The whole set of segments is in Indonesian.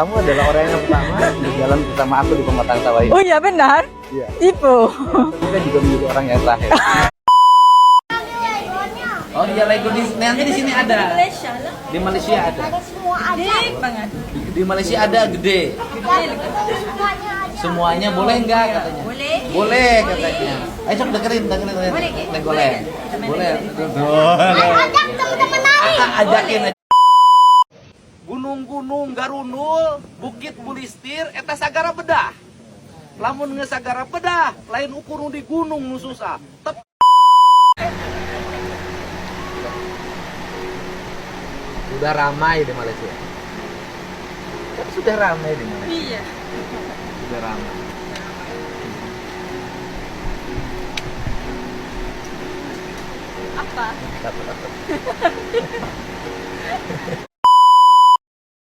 Kamu adalah orang yang pertama berjalan bersama aku di pematang sawah ini. Oh iya benar? Iya. Tipu. Kita juga menjadi orang yang terakhir. Oh iya, Lego nanti di sini ada. Malaysia lah. Di Malaysia ada. Semua ada. Gede banget. Di Malaysia ada gede. Semuanya ada. Semuanya boleh nggak katanya? Boleh. Boleh katanya. Ayo coba dengerin. Boleh, Ki? Boleh. Boleh. Ajak teman-teman nari. Ajakin. Gunung-gunung Garunul, Bukit Bulistir, eta sagara bedah. Lamun ngesagara bedah, lain ukur di gunung nu susah. Sudah ramai di Malaysia. Kan sudah ramai di Malaysia. Iya. Sudah ramai. Apa?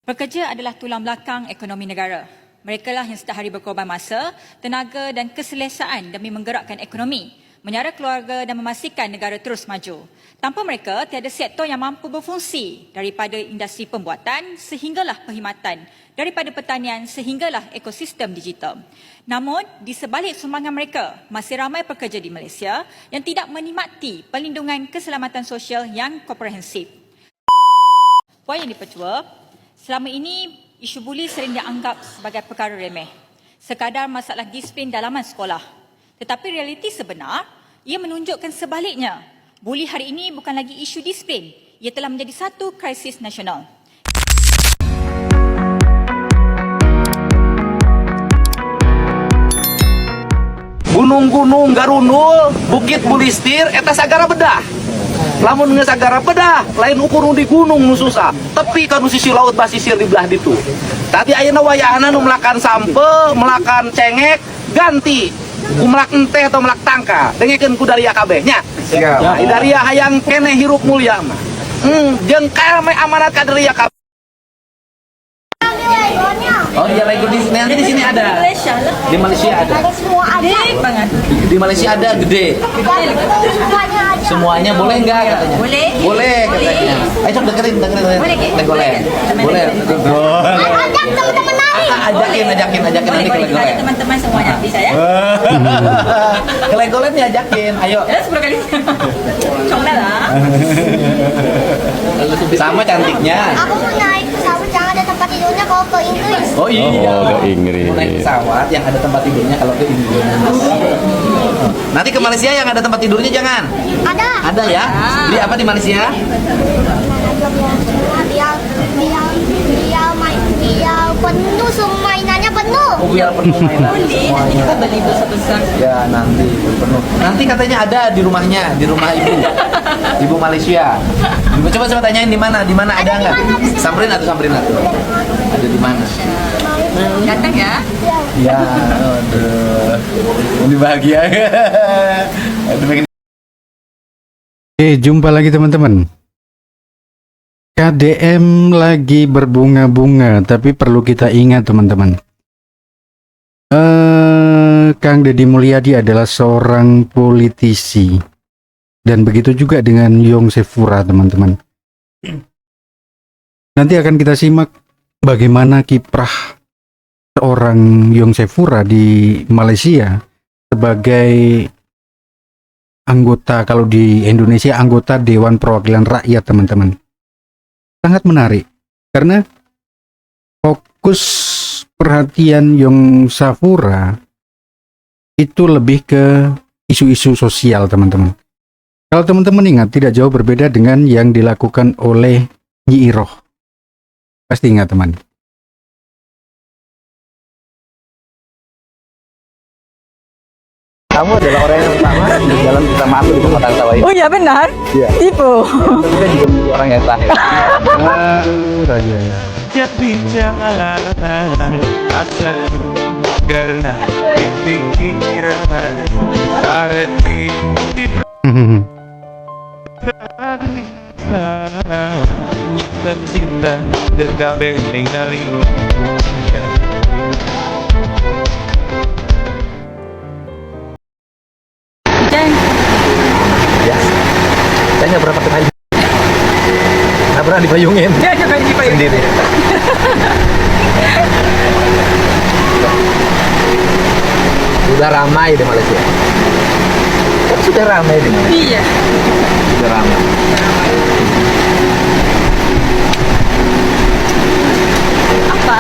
Pekerja adalah tulang belakang ekonomi negara. Mereka lah yang setiap hari berkorban masa, tenaga dan keselesaan demi menggerakkan ekonomi, menyara keluarga dan memastikan negara terus maju. Tanpa mereka, tiada sektor yang mampu berfungsi daripada industri pembuatan sehinggalah perkhidmatan, daripada pertanian sehinggalah ekosistem digital. Namun, di sebalik sumbangan mereka, masih ramai pekerja di Malaysia yang tidak menikmati perlindungan keselamatan sosial yang komprehensif. Puan Yang di-Pertua, selama ini isu buli sering dianggap sebagai perkara remeh, sekadar masalah disiplin dalaman sekolah. Tetapi realiti sebenar, ia menunjukkan sebaliknya. Buli hari ini bukan lagi isu disiplin, ia telah menjadi satu krisis nasional. Gunung-gunung Garunul, Bukit Bulistir, eta sagara bedah. Lamun ngesagara bedah, lain ukur di gunung nu susah. Tepi kan sisi laut basisir di belah ditu. Tadi ayeuna wayahna nu melakan sampe, melakan cengek, ganti melak ente atau melak tangka. Dengekeun ku daria kabeh nya. Ya, daria hayang keneh hirup mulia mah. Jeung kae mah amanat ka daria kabeh. Oh iya, Lego nanti di sini ada. Malaysia lah. Di Malaysia ada. Semua ada. Gede banget. Di Malaysia ada gede. Semuanya ada. Semuanya boleh nggak katanya? Boleh. Boleh katanya. Ayo coba dengerin. Boleh, Ki? Boleh. Boleh. Ajak teman-teman nari. Ajakin nanti ke Boleh, ada Legoland. teman-teman semuanya bisa ya. Ke Legoland diajakin. Ayo. Ya 10 kali. Comel lah. Sama cantiknya. Aku mau naik pesawat yang ada tempat tidurnya kalau ke Inggris. Oh iya. Oh, ke Inggris. Mau naik pesawat yang ada tempat tidurnya kalau ke Inggris. Nanti ke Malaysia yang ada tempat tidurnya jangan. Ada. Ada ya? Beli apa di Malaysia? Biar penuh, semua mainannya penuh. Oh, biar penuh mainan. Boleh, nanti kita beli besar-besar. Ya nanti penuh. Nanti katanya ada di rumahnya, di rumah ibu Malaysia. Coba tanyain di mana ada nggak? Samperin atau. Ada di mana? Datang ya. Ya, aduh. Ini bahagia. Oke, jumpa lagi teman-teman. KDM lagi berbunga-bunga, tapi perlu kita ingat teman-teman. Kang Deddy Mulyadi adalah seorang politisi. Dan begitu juga dengan Yong Sefura teman-teman. Nanti akan kita simak bagaimana kiprah seorang Yong Sefura di Malaysia sebagai anggota, kalau di Indonesia anggota Dewan Perwakilan Rakyat teman-teman. Sangat menarik karena fokus perhatian Yong Sefura itu lebih ke isu-isu sosial teman-teman. Kalau teman-teman ingat, tidak jauh berbeda dengan yang dilakukan oleh Nyi Iroh. Pasti ingat teman. Kamu adalah orang yang pertama berjalan bersama aku di pematang sawah ini. Oh iya benar? Iya. Tipu. Kita juga menjadi orang yang terakhir. Raja ya. Jadi janganlah asal karena pikiran tarik di cinta dengan bening dari Dan Ya. Saya nggak pernah pakai payung. Nggak pernah dipayungin. dia juga di Sendiri. Sudah ramai di Malaysia. Kan sudah ramai di Malaysia. Iya. Sudah ramai. Apa?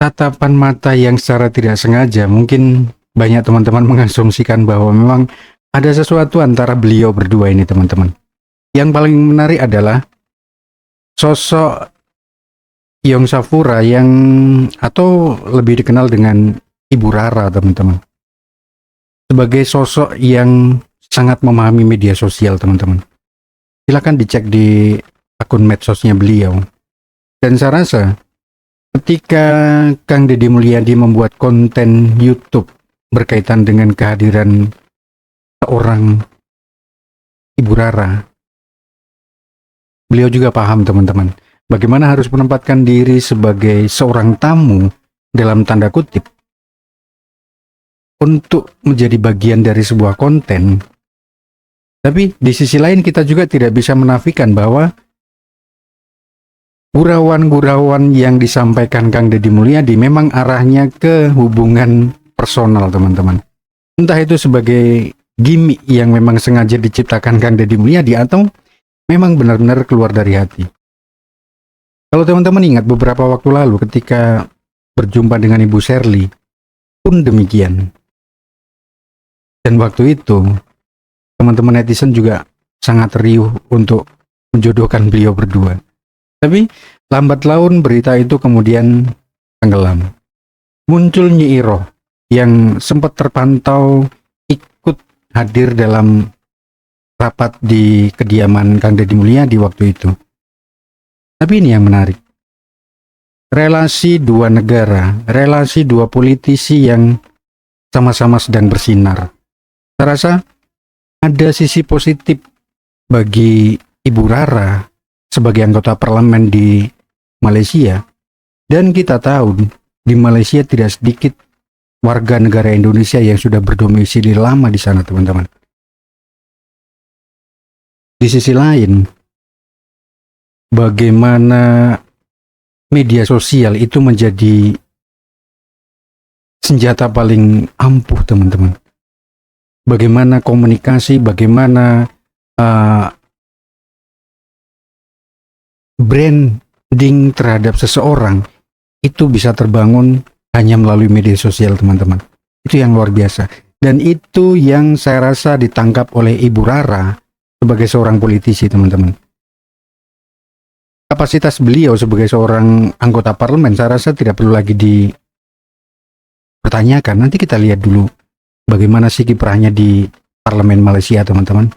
Tatapan mata yang secara tidak sengaja mungkin banyak teman-teman mengasumsikan bahwa memang ada sesuatu antara beliau berdua ini teman-teman. Yang paling menarik adalah sosok Yong Safura yang atau lebih dikenal dengan Ibu Rara teman-teman. Sebagai sosok yang sangat memahami media sosial teman-teman. Silakan dicek di akun medsosnya beliau. Dan saya rasa ketika Kang Deddy Mulyadi membuat konten YouTube berkaitan dengan kehadiran seorang Ibu Rara, beliau juga paham teman-teman, bagaimana harus menempatkan diri sebagai seorang tamu dalam tanda kutip untuk menjadi bagian dari sebuah konten. Tapi di sisi lain kita juga tidak bisa menafikan bahwa gurauan-gurauan yang disampaikan Kang Deddy Mulyadi memang arahnya ke hubungan personal teman-teman. Entah itu sebagai gimmick yang memang sengaja diciptakan Kang Deddy Mulyadi atau memang benar-benar keluar dari hati. Kalau teman-teman ingat beberapa waktu lalu ketika berjumpa dengan Ibu Shirley pun demikian. Dan waktu itu teman-teman netizen juga sangat riuh untuk menjodohkan beliau berdua. Tapi lambat laun berita itu kemudian tenggelam. Muncul Nyi Iroh yang sempat terpantau ikut hadir dalam rapat di kediaman Kang Deddy Mulyadi waktu itu. Tapi ini yang menarik. Relasi dua negara, relasi dua politisi yang sama-sama sedang bersinar. Saya rasa ada sisi positif bagi Ibu Rara sebagai anggota parlemen di Malaysia. Dan kita tahu di Malaysia tidak sedikit warga negara Indonesia yang sudah berdomisili lama di sana teman-teman. Di sisi lain, bagaimana media sosial itu menjadi senjata paling ampuh teman-teman. Bagaimana komunikasi, bagaimana branding terhadap seseorang itu bisa terbangun hanya melalui media sosial teman-teman. Itu yang luar biasa. Dan itu yang saya rasa ditangkap oleh Ibu Rara sebagai seorang politisi teman-teman. Kapasitas beliau sebagai seorang anggota parlemen saya rasa tidak perlu lagi dipertanyakan. Nanti kita lihat dulu bagaimana sih kiprahnya di parlemen Malaysia teman-teman.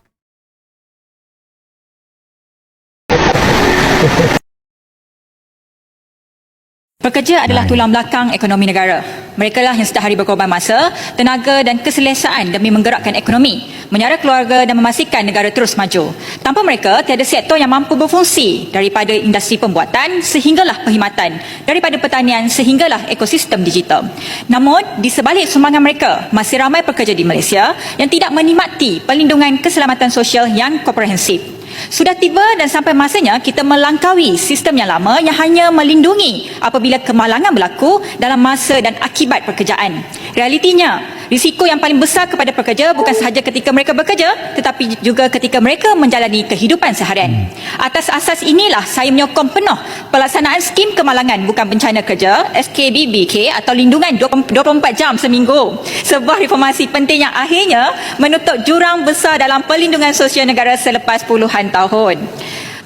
Pekerja adalah tulang belakang ekonomi negara. Mereka lah yang setiap hari berkorban masa, tenaga dan keselesaan demi menggerakkan ekonomi, menyara keluarga dan memastikan negara terus maju. Tanpa mereka, tiada sektor yang mampu berfungsi, daripada industri pembuatan sehinggalah perkhidmatan, daripada pertanian sehinggalah ekosistem digital. Namun, di sebalik sumbangan mereka, masih ramai pekerja di Malaysia yang tidak menikmati perlindungan keselamatan sosial yang komprehensif. Sudah tiba dan sampai masanya kita melangkaui sistem yang lama yang hanya melindungi apabila kemalangan berlaku dalam masa dan akibat pekerjaan. Realitinya, risiko yang paling besar kepada pekerja bukan sahaja ketika mereka bekerja, tetapi juga ketika mereka menjalani kehidupan seharian. Atas asas inilah saya menyokong penuh pelaksanaan skim kemalangan bukan bencana kerja SKBBK atau lindungan 24 jam seminggu. Sebuah reformasi penting yang akhirnya menutup jurang besar dalam perlindungan sosial negara selepas puluhan tahun.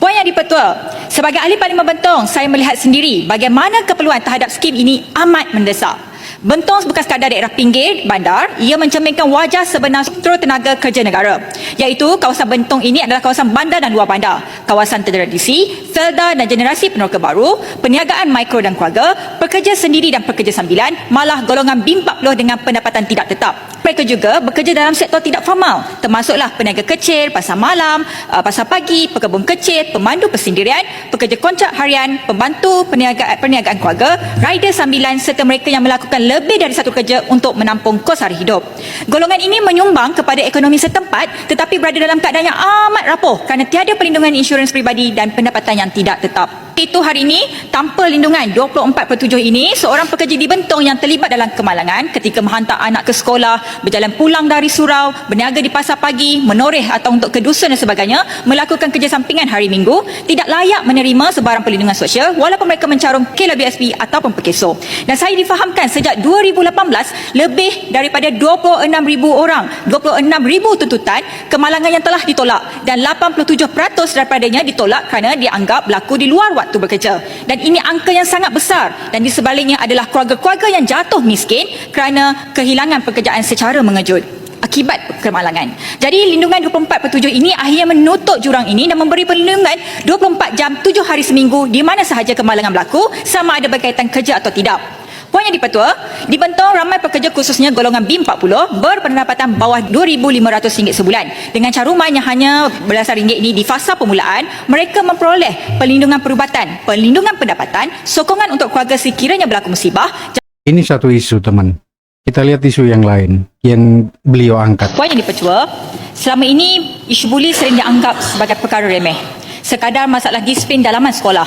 Poin yang dipertua, sebagai ahli parlimen Bentong, saya melihat sendiri bagaimana keperluan terhadap skim ini amat mendesak. Bentong bukan sekadar daerah pinggir bandar, ia mencerminkan wajah sebenar struktur tenaga kerja negara, iaitu kawasan Bentong ini adalah kawasan bandar dan luar bandar, kawasan tradisi, felda dan generasi peneroka baru, perniagaan mikro dan keluarga, pekerja sendiri dan pekerja sambilan, malah golongan BIM 40 dengan pendapatan tidak tetap. Mereka juga bekerja dalam sektor tidak formal, termasuklah peniaga kecil, pasar malam, pasar pagi, pekebun kecil, pemandu persendirian, pekerja kontrak harian, pembantu perniagaan keluarga, rider sambilan serta mereka yang melakukan lebih dari satu kerja untuk menampung kos hari hidup. Golongan ini menyumbang kepada ekonomi setempat tetapi berada dalam keadaan yang amat rapuh kerana tiada perlindungan insurans peribadi dan pendapatan yang tidak tetap. Itu hari ini, tanpa lindungan 24/7 ini, seorang pekerja di Bentong yang terlibat dalam kemalangan ketika menghantar anak ke sekolah, berjalan pulang dari surau, berniaga di pasar pagi, menoreh atau untuk ke dusun dan sebagainya, melakukan kerja sampingan hari Minggu, tidak layak menerima sebarang perlindungan sosial walaupun mereka mencarum KLBSP ataupun PKSO. Dan saya difahamkan sejak 2018, lebih daripada 26,000 orang, 26,000 tuntutan kemalangan yang telah ditolak dan 87% daripadanya ditolak kerana dianggap berlaku di luar waktu bekerja. Dan ini angka yang sangat besar dan di sebaliknya adalah keluarga-keluarga yang jatuh miskin kerana kehilangan pekerjaan secara mengejut akibat kemalangan. Jadi lindungan 24/7 ini akhirnya menutup jurang ini dan memberi perlindungan 24 jam 7 hari seminggu di mana sahaja kemalangan berlaku, sama ada berkaitan kerja atau tidak. Poin yang dipertua, di Bentong ramai pekerja khususnya golongan B40 berpendapatan bawah RM2,500 sebulan. Dengan caruman yang hanya belasan ringgit ini di fasa permulaan, mereka memperoleh perlindungan perubatan, perlindungan pendapatan, sokongan untuk keluarga sekiranya berlaku musibah. Ini satu isu, teman. Kita lihat isu yang lain yang beliau angkat. Poin yang dipertua, selama ini isu buli sering dianggap sebagai perkara remeh, sekadar masalah disiplin dalaman sekolah.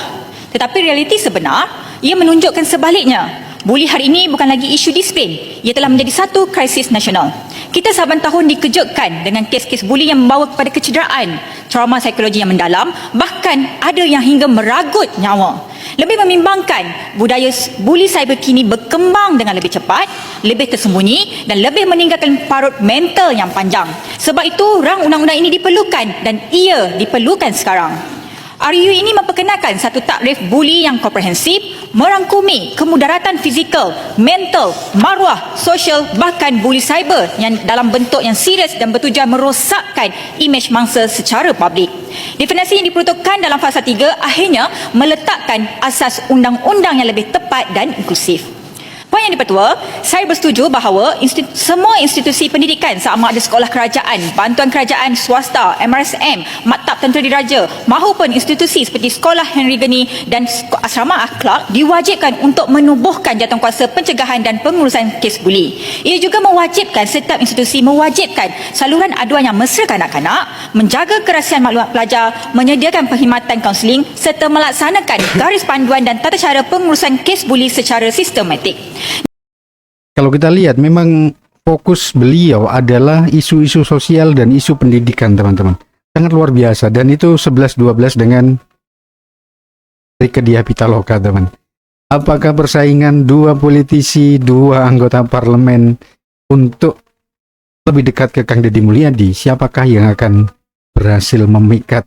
Tetapi realiti sebenar, ia menunjukkan sebaliknya. Buli hari ini bukan lagi isu disiplin, ia telah menjadi satu krisis nasional. Kita saban tahun dikejutkan dengan kes-kes buli yang membawa kepada kecederaan, trauma psikologi yang mendalam, bahkan ada yang hingga meragut nyawa. Lebih membimbangkan, budaya buli cyber kini berkembang dengan lebih cepat, lebih tersembunyi dan lebih meninggalkan parut mental yang panjang. Sebab itu, rang undang-undang ini diperlukan dan ia diperlukan sekarang. RUU ini memperkenalkan satu takrif buli yang komprehensif, merangkumi kemudaratan fizikal, mental, maruah, sosial, bahkan buli cyber yang dalam bentuk yang serius dan bertujuan merosakkan imej mangsa secara publik. Definisi yang diperuntukkan dalam fasa 3 akhirnya meletakkan asas undang-undang yang lebih tepat dan inklusif. Poin yang dipertua, saya bersetuju bahawa semua institusi pendidikan sama ada sekolah kerajaan, bantuan kerajaan, swasta, MRSM, Maktab Tentera Diraja maupun institusi seperti Sekolah Henry Geni dan Asrama Akhlak diwajibkan untuk menubuhkan jawatankuasa pencegahan dan pengurusan kes buli. Ia juga mewajibkan setiap institusi mewajibkan saluran aduan yang mesra kanak-kanak, menjaga kerahsiaan maklumat pelajar, menyediakan perkhidmatan kaunseling serta melaksanakan garis panduan dan tata cara pengurusan kes buli secara sistematik. Kalau kita lihat, memang fokus beliau adalah isu-isu sosial dan isu pendidikan, teman-teman. Sangat luar biasa. Dan itu 11-12 dengan Rike Diah Pitaloka, teman. Apakah persaingan dua politisi, dua anggota parlemen untuk lebih dekat ke Kang Deddy Mulyadi? Siapakah yang akan berhasil memikat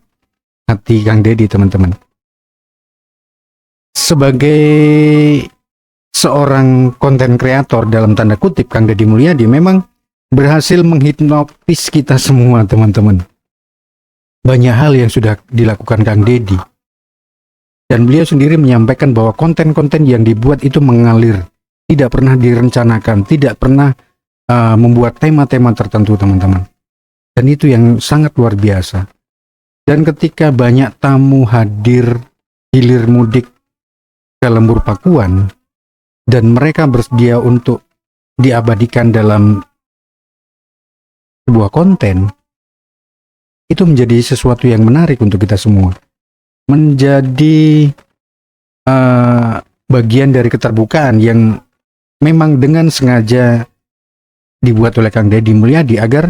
hati Kang Deddy, teman-teman? Sebagai seorang konten kreator dalam tanda kutip, Kang Deddy Mulyadi memang berhasil menghipnotis kita semua, teman-teman. Banyak hal yang sudah dilakukan Kang Deddy. Dan beliau sendiri menyampaikan bahwa konten-konten yang dibuat itu mengalir, tidak pernah direncanakan, tidak pernah membuat tema-tema tertentu, teman-teman. Dan itu yang sangat luar biasa. Dan ketika banyak tamu hadir hilir mudik ke Lembur Pakuan, dan mereka bersedia untuk diabadikan dalam sebuah konten, itu menjadi sesuatu yang menarik untuk kita semua. Menjadi bagian dari keterbukaan yang memang dengan sengaja dibuat oleh Kang Deddy Mulyadi agar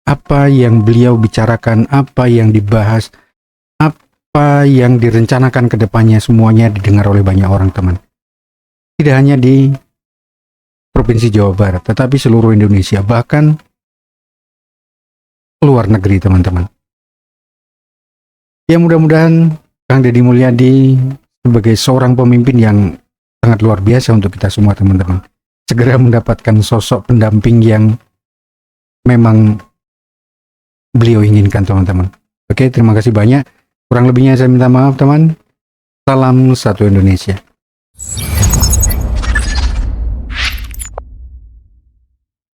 apa yang beliau bicarakan, apa yang dibahas, apa yang direncanakan ke depannya semuanya didengar oleh banyak orang, teman. Tidak hanya di Provinsi Jawa Barat, tetapi seluruh Indonesia, bahkan luar negeri, teman-teman. Ya, mudah-mudahan Kang Deddy Mulyadi sebagai seorang pemimpin yang sangat luar biasa untuk kita semua, teman-teman, segera mendapatkan sosok pendamping yang memang beliau inginkan, teman-teman. Oke, terima kasih banyak. Kurang lebihnya saya minta maaf, teman. Salam satu Indonesia.